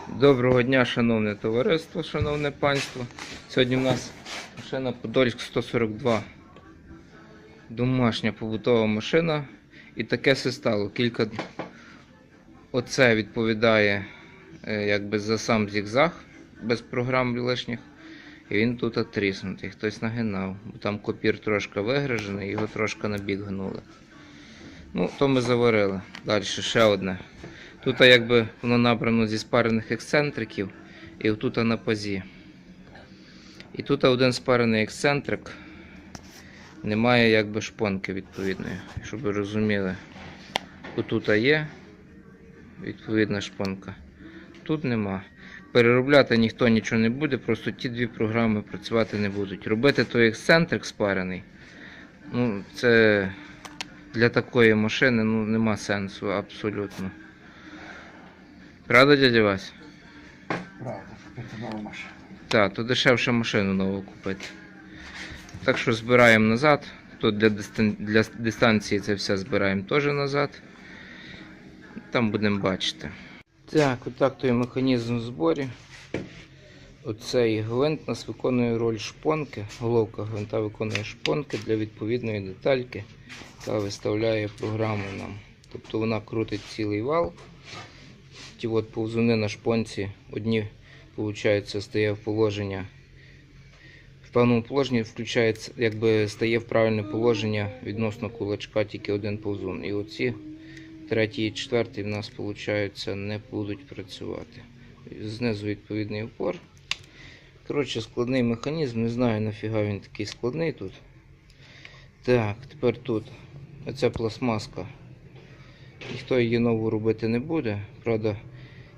Доброго дня, шановне товариство, шановне панство. Сьогодні в нас машина Подольськ 142. Домашня побутова машина. І таке все стало. Оце відповідає якби за сам зігзаг, без програм лишніх. І він тут тріснутий. Хтось нагинав. Бо там копір трошки вигрижений, його трошки на бік гнули. Ну, то ми заварили. Далі ще одне. Тут якби воно набрано зі спарених ексцентриків і тут на пазі. І тут один спарений ексцентрик, немає якби шпонки відповідної, щоб ви розуміли. Отут є відповідна шпонка, тут нема. Переробляти ніхто нічого не буде, просто ті дві програми працювати не будуть. Робити той ексцентрик спарений, ну це для такої машини нема сенсу абсолютно. Правда, дядя Вась? Правда, купити нову машину. Так, то дешевше машину нову купити. Так що збираємо назад. Тут для дистанції це все збираємо теж назад. Там будемо бачити. Так, отак той механізм в зборі. Оцей гвинт у нас виконує роль шпонки. Головка гвинта виконує шпонки для відповідної детальки, яка виставляє програму нам. Тобто вона крутить цілий вал. Ті от повзуни на шпонці, одні, виходить, стає в положення, в певному положенні включається, якби стає в правильне положення відносно кулачка тільки один повзун. І оці третій і четвертий в нас, виходить, не будуть працювати. Знизу відповідний упор. Коротше, складний механізм, не знаю нафіга він такий складний тут. Так, тепер тут оця пластмаска. Ніхто її нову робити не буде. Правда,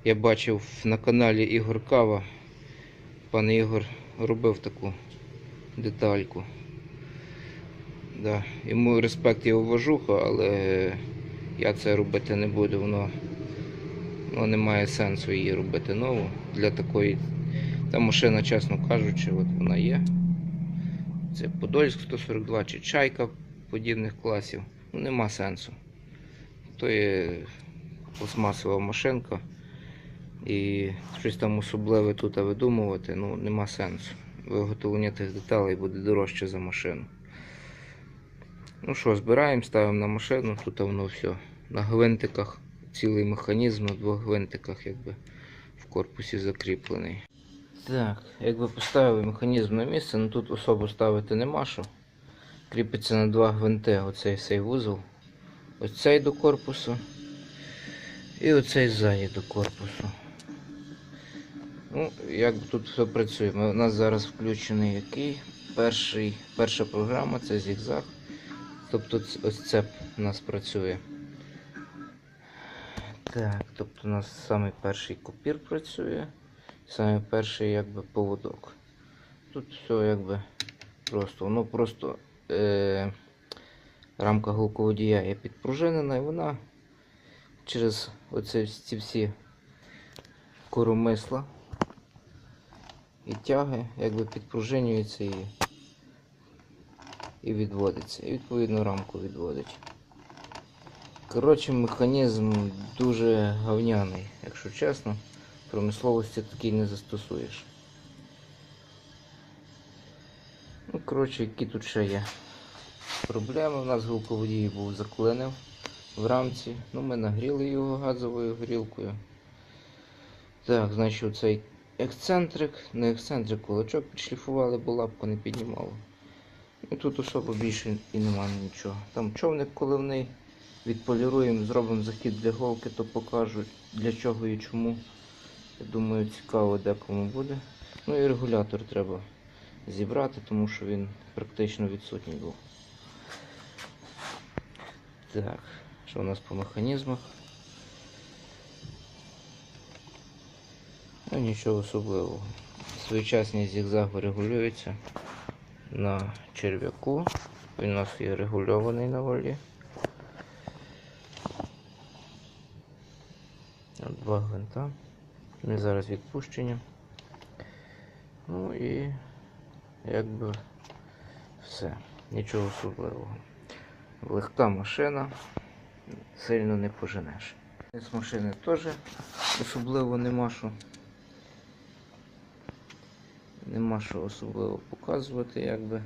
я бачив на каналі Ігор Кава, пан Ігор робив таку детальку. Да. Йому респект і уважуха, але я це робити не буду. Воно немає сенсу її робити нову. Для такої, та машина, чесно кажучи, от вона є. Це Подольськ 142 чи Чайка подібних класів. Ну, нема сенсу. То є пластмасова машинка, і щось там особливе тут видумувати, нема сенсу. Виготовлення тих деталей буде дорожче за машину. Ну що, збираємо, ставимо на машину, тут воно все. На гвинтиках, цілий механізм на двох гвинтиках якби в корпусі закріплений. Так, якби поставили механізм на місце, тут особо ставити нема що. Кріпиться на два гвинти оцей вузол. Ось цей до корпусу і оцей ззаді до корпусу. Ну, як тут все працює. У нас зараз включений який? Перша програма, це зігзаг. Тобто ось це у нас працює. Так, тобто у нас самий перший копір працює, самий перший якби поводок. Тут все якби просто, воно просто рамка гулководія є підпружинена, і вона через ці всі коромисла і тяги якби підпружинюється і відводиться. І відповідно рамку відводить. Коротше, механізм дуже говняний, якщо чесно. В промисловості такий не застосуєш. Ну, коротше, які тут ще є проблеми. У нас гулководій був заклинив в рамці. Ну, ми нагріли його газовою горілкою. Так, значить, цей ексцентрик, не ексцентрик, кулачок підшліфували, бо лапку не піднімало. І тут особо більше і немає нічого. Там човник коливний, відполіруємо, зробимо захід для голки, то покажу для чого і чому. Я думаю, цікаво декому буде. Ну і регулятор треба зібрати, тому що він практично відсутній був. Так, що у нас по механізмах? Ну нічого особливого. Своєчасні зігзаги регулюються на черв'яку. Він у нас є регульований на валі. Два гвинта. Вони зараз відпущені. Ну і якби все. Нічого особливого. Легка машина, сильно не поженеш. З машини теж особливо нема що Нема що особливо показувати, якби.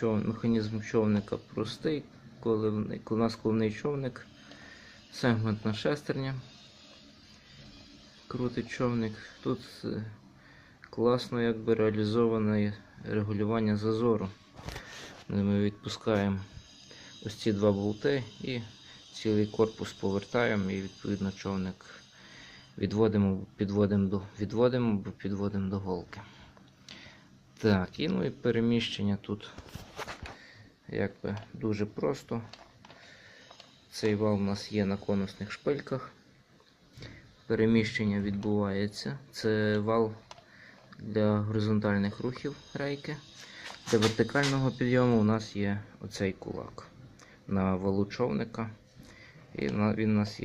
Механізм човника простий, у нас коливний човник, сегментна шестерня, крутить човник. Тут класно якби реалізоване регулювання зазору. Ми відпускаємо ось ці два болти і цілий корпус повертаємо і відповідно човник відводимо до голки. Так, і ну і переміщення тут якби дуже просто. Цей вал у нас є на конусних шпильках. Переміщення відбувається. Це вал для горизонтальних рухів рейки. Для вертикального підйому у нас є оцей кулак на валу човника. І він у нас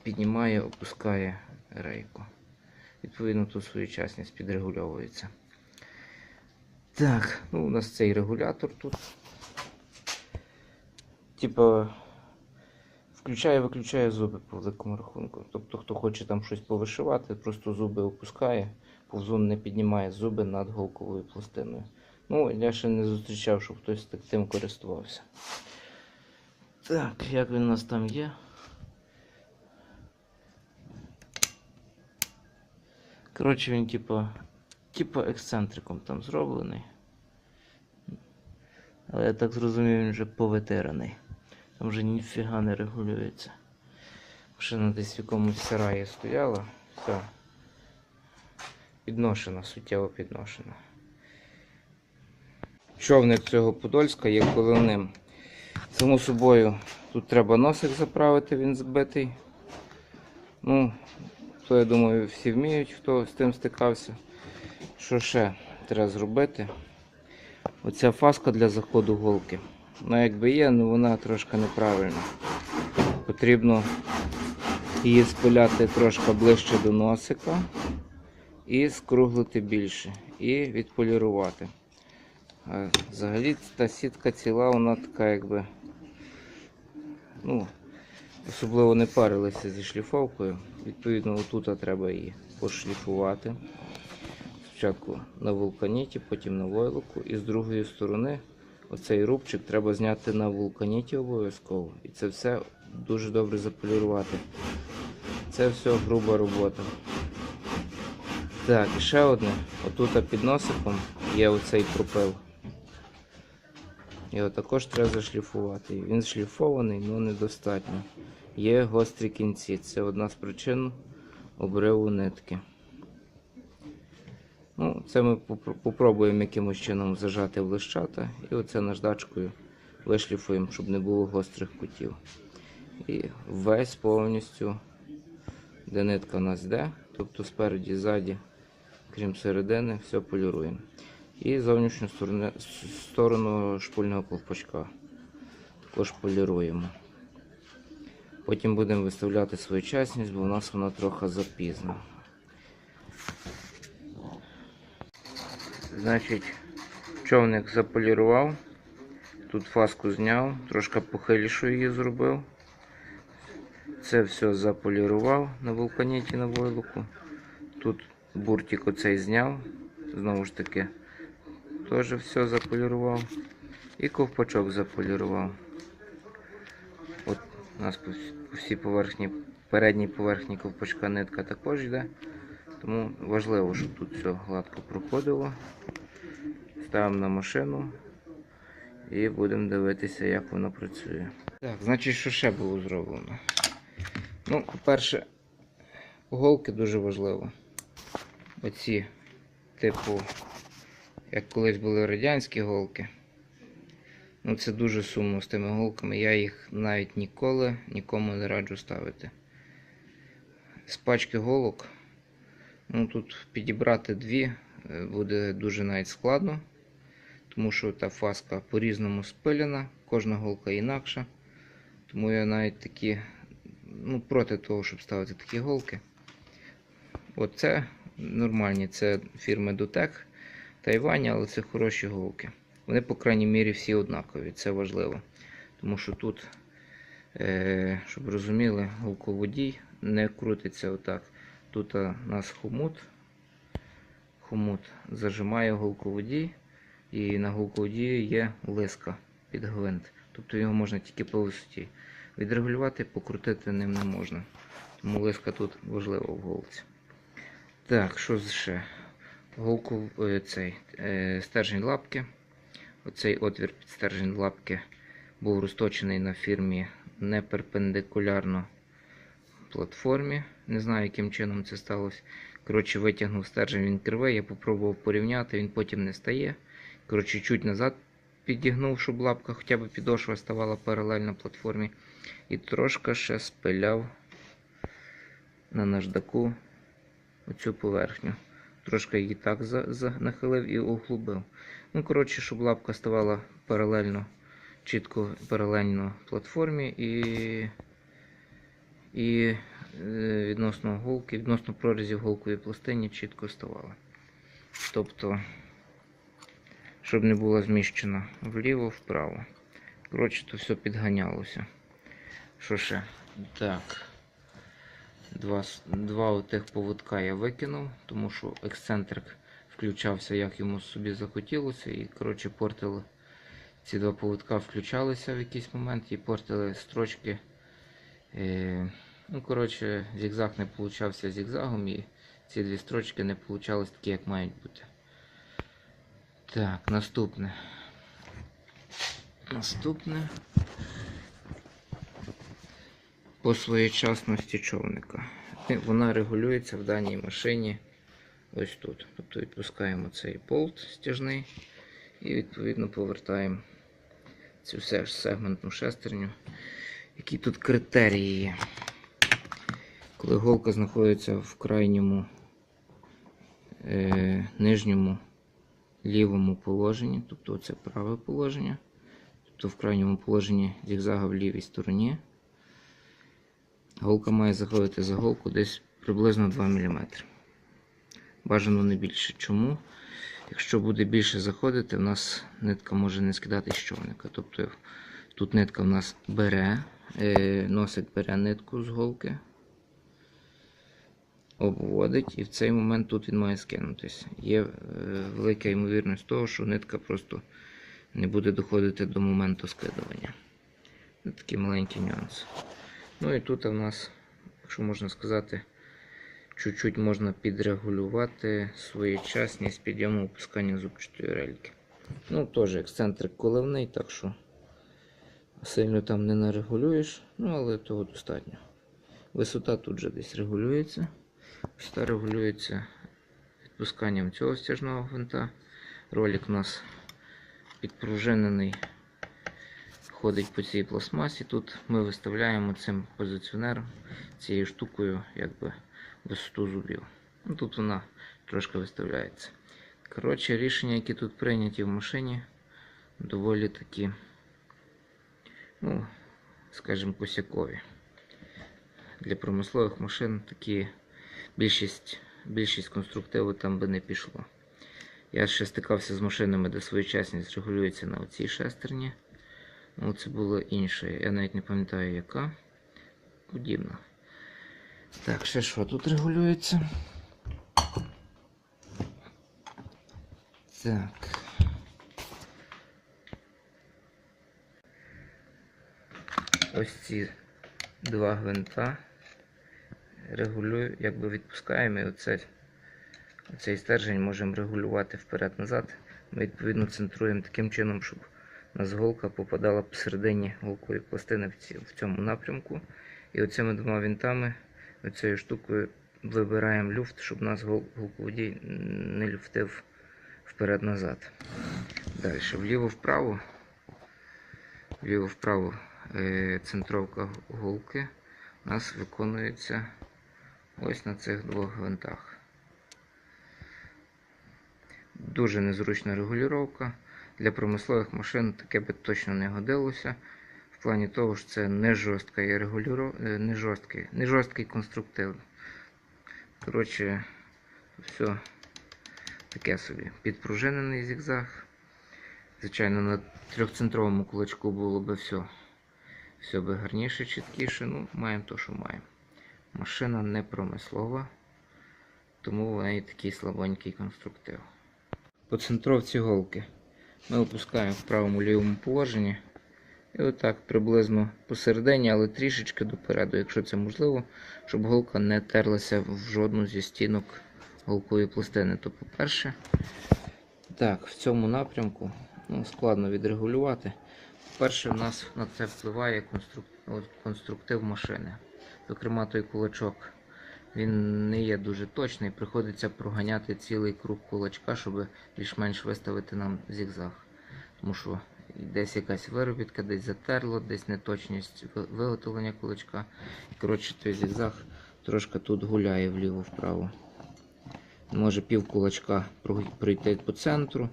піднімає, опускає рейку. Відповідно, тут своєчасність підрегульовується. Так, ну у нас цей регулятор тут. Типа включає-виключає зуби по великому рахунку. Тобто, хто хоче там щось повишивати, просто зуби опускає, повзун не піднімає зуби над голковою пластиною. Ну, я ще не зустрічав, щоб хтось тим користувався. Так, як він у нас там є? Коротше, він типа ексцентриком там зроблений. Але я так зрозумів, він вже повитираний. Там вже ніфіга не регулюється. Машина десь в якомусь сараї стояла. Все. Підношена, суттєво підношена. Човник цього Подольська є коливним. Само собою, тут треба носик заправити, він збитий. Ну, то я думаю, всі вміють, хто з тим стикався. Що ще треба зробити? Оця фаска для заходу голки. Вона якби є, але вона трошки неправильна. Потрібно її спиляти трошки ближче до носика і скруглити більше. І відполірувати. А взагалі та сітка ціла, вона така якби, ну, особливо не парилася зі шліфовкою. Відповідно, отут треба її пошліфувати. Спочатку на вулканіті, потім на войлоку. І з другої сторони оцей рубчик треба зняти на вулканіті обов'язково. І це все дуже добре заполірувати. Це все груба робота. Так, і ще одне. Отут під носиком є оцей пропил. Його також треба зашліфувати. Він шліфований, але недостатньо. Є гострі кінці. Це одна з причин обриву нитки. Ну, це ми попробуємо якимось чином зажати в лищата. І оце наждачкою вишліфуємо, щоб не було гострих кутів. І весь повністю, де нитка у нас йде, тобто спереді, ззаді, крім середини, все поліруємо. І зовнішню сторону шпульного ковпачка також поліруємо. Потім будемо виставляти своєчасність, бо у нас вона трохи запізна. Значить, човник заполірував, тут фаску зняв, трошки похилішу її зробив. Це все заполірував на вулканіті, на войлоку. Тут буртик оцей зняв, знову ж таки, теж все заполірував. І ковпачок заполірував. От у нас по всій поверхні, передній поверхні ковпачка нитка також йде. Тому важливо, щоб тут все гладко проходило. Ставимо на машину і будемо дивитися, як воно працює. Так, значить, що ще було зроблено? Ну, по-перше, голки дуже важливо. Оці, типу, як колись були радянські голки. Ну, це дуже сумно з тими голками. Я їх навіть ніколи нікому не раджу ставити. З пачки голок, ну, тут підібрати дві буде дуже навіть складно. Тому що та фаска по-різному спилена, кожна голка інакша. Тому я навіть такі, ну, проти того, щоб ставити такі голки. Оце нормальні, це фірми Dutec, Тайвань, але це хороші голки. Вони, по крайній мірі, всі однакові, це важливо. Тому що тут, щоб розуміли, голководій не крутиться отак. Тут у нас хомут зажимає голководій, і на голководії є лиска під гвинт. Тобто його можна тільки по висоті. Відрегулювати, покрутити ним не можна. Тому лиска тут важлива в голці. Так, що ще? Стержень лапки. Оцей отвір під стержень лапки був розточений на фірмі не перпендикулярно платформі. Не знаю, яким чином це сталося. Коротше, витягнув стержень, він кривий, я попробував порівняти, він потім не стає. Коротше, чуть назад підігнув, щоб лапка, хоча б підошва ставала паралельно платформі. І трошки ще спиляв на наждаку оцю поверхню. Трошки її так нахилив і углубив. Ну, коротше, щоб лапка ставала паралельно, чітко паралельно платформі і відносно голки, відносно прорізів голкової пластині чітко ставала. Тобто, щоб не було зміщено вліво-вправо. Коротше, то все підганялося. Що ще? Так. Два отих поводка я викинув, тому що ексцентрик включався, як йому собі захотілося. І, коротше, портили ці два поводка, включалися в якийсь момент і портили строчки. Ну, коротше, зігзаг не получався зігзагом, і ці дві строчки не получались такі, як мають бути. Так, наступне. По своєчасності човника. Вона регулюється в даній машині ось тут. Тобто відпускаємо цей болт стяжний і відповідно повертаємо цю сегментну шестерню. Які тут критерії є? Коли голка знаходиться в крайньому нижньому лівому положенні, тобто це праве положення, тобто в крайньому положенні зігзага в лівій стороні, голка має заходити за голку десь приблизно 2 мм. Бажано не більше. Чому? Якщо буде більше заходити, в нас нитка може не скидати з човника. Тобто тут нитка в нас носик бере нитку з голки, обводить, і в цей момент тут він має скинутися. Є велика ймовірність того, що нитка просто не буде доходити до моменту скидування. Це такий маленький нюанс. Ну і тут у нас, якщо можна сказати, чуть-чуть можна підрегулювати своєчасність підйому опускання зубчатої рельки. Ну, теж ексцентрик коливний, так що сильно там не нарегулюєш, ну але того достатньо. Висота тут же десь регулюється. Висота регулюється відпусканням цього стяжного гвинта. Ролик у нас підпружинений, ходить по цій пластмасі. Тут ми виставляємо цим позиціонером, цією штукою, якби висоту зубів. Ну, тут вона трошки виставляється. Коротше, рішення, які тут прийняті в машині, доволі такі, ну, скажімо, косякові. Для промислових машин такі більшість конструктиву там би не пішло. Я ще стикався з машинами, де своєчасність регулюється на оцій шестерні. Ну, це було інше. Я навіть не пам'ятаю, яка. Подібна. Так, ще що тут регулюється? Так. Ось ці два гвинта регулюю, якби відпускаємо, і оцей стержень можемо регулювати вперед-назад. Ми відповідно центруємо таким чином, щоб у нас голка попадала посередині голкової пластини в цьому напрямку. І оцими двома винтами, оцією штукою вибираємо люфт, щоб у нас голководій не люфтив вперед-назад. Далі, вліво-вправо центровка голки у нас виконується ось на цих двох гвинтах. Дуже незручна регулювання. Для промислових машин таке би точно не годилося. В плані того, що це не жорсткий конструктив. Коротше, все таке собі. Підпружинений зігзаг. Звичайно, на трьохцентровому кулачку було б все би гарніше, чіткіше. Ну, маємо то, що маємо. Машина не промислова. Тому в неї такий слабенький конструктив. По центровці голки ми опускаємо в правому лівому положенні. І отак приблизно посередині, але трішечки допереду, якщо це можливо, щоб голка не терлася в жодну зі стінок голкової пластини. То по-перше, так, в цьому напрямку складно відрегулювати. По-перше, в нас на це впливає конструктив машини. Зокрема, той кулачок, він не є дуже точний, приходиться проганяти цілий круг кулачка, щоб більш-менш виставити нам зігзаг. Тому що десь якась виробітка, десь затерло, десь неточність виготовлення кулачка. Коротше, той зігзаг трошки тут гуляє вліво-вправо. Може пів кулачка пройти по центру,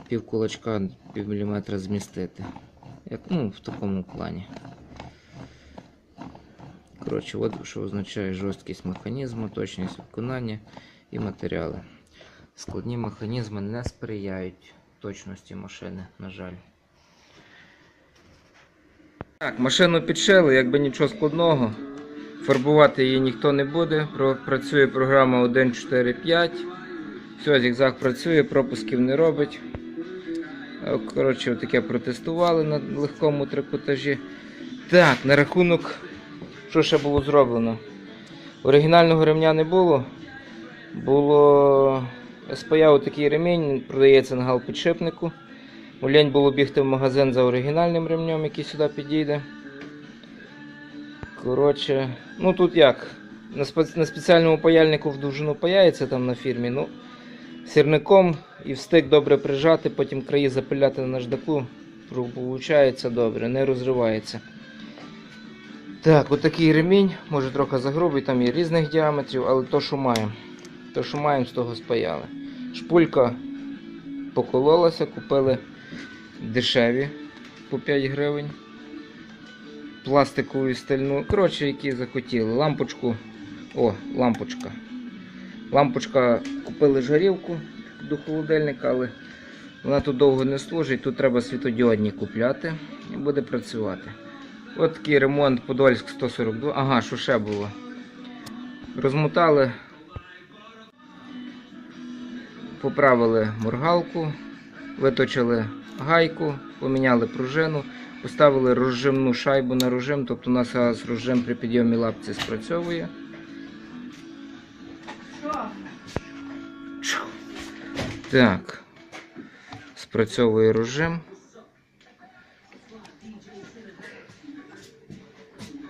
пів кулачка пів міліметра змістити. Як, в такому плані. Коротше, от що означає жорсткість механізму, точність виконання і матеріали. Складні механізми не сприяють точності машини, на жаль. Так, машину підшили, якби нічого складного. Фарбувати її ніхто не буде. Працює програма 1.4.5. Все, зігзаг працює, пропусків не робить. Коротше, таке протестували на легкому трикотажі. Так, на рахунок, що ще було зроблено. Оригінального ремня не було. Було СПА такий ремінь, продається на галпідшипнику. Лень було бігти в магазин за оригінальним ремнем, який сюди підійде. Коротше, тут як, на спеціальному паяльнику в довжину паяється там на фірмі, сірником і в стик добре прижати, потім краї запиляти на наждаку, виходить добре, не розривається. Так, отакий ремінь, може трохи загрубий, там є різних діаметрів, але то, що маємо. То, що маємо, з того спаяли. Шпулька покололася, купили дешеві по 5 гривень. Пластикову стальну, коротше, які захотіли. Лампочку, лампочка. Лампочка, купили жарівку до холодильника, але вона тут довго не служить, тут треба світодіодні купляти і буде працювати. От такий ремонт Подольськ 142. Ага, що ще було? Розмотали, поправили моргалку, виточили гайку, поміняли пружину, поставили розжимну шайбу на розжим, тобто у нас зараз розжим при підйомі лапці спрацьовує. Так, спрацьовує розжим.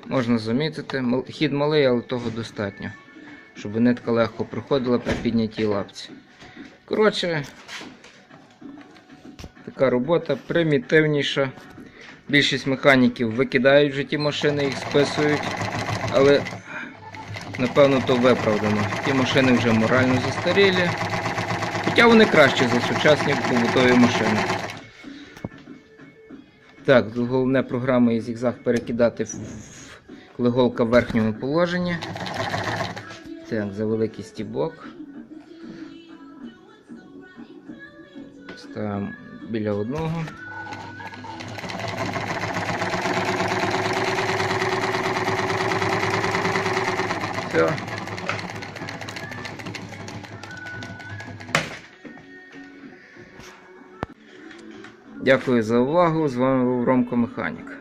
Можна замітити, хід малий, але того достатньо, щоб нитка легко проходила при піднятій лапці. Коротше, така робота примітивніша. Більшість механіків викидають вже ті машини, їх списують, але напевно то виправдано. Ті машини вже морально застарілі, хоча вони кращі за сучасні побутові машини. Так, головне програма і зігзаг перекидати, коли голка в верхньому положенні. Так, за великий стібок. Ставимо біля одного. Все. Дякую за увагу. З вами був Ромко Механік.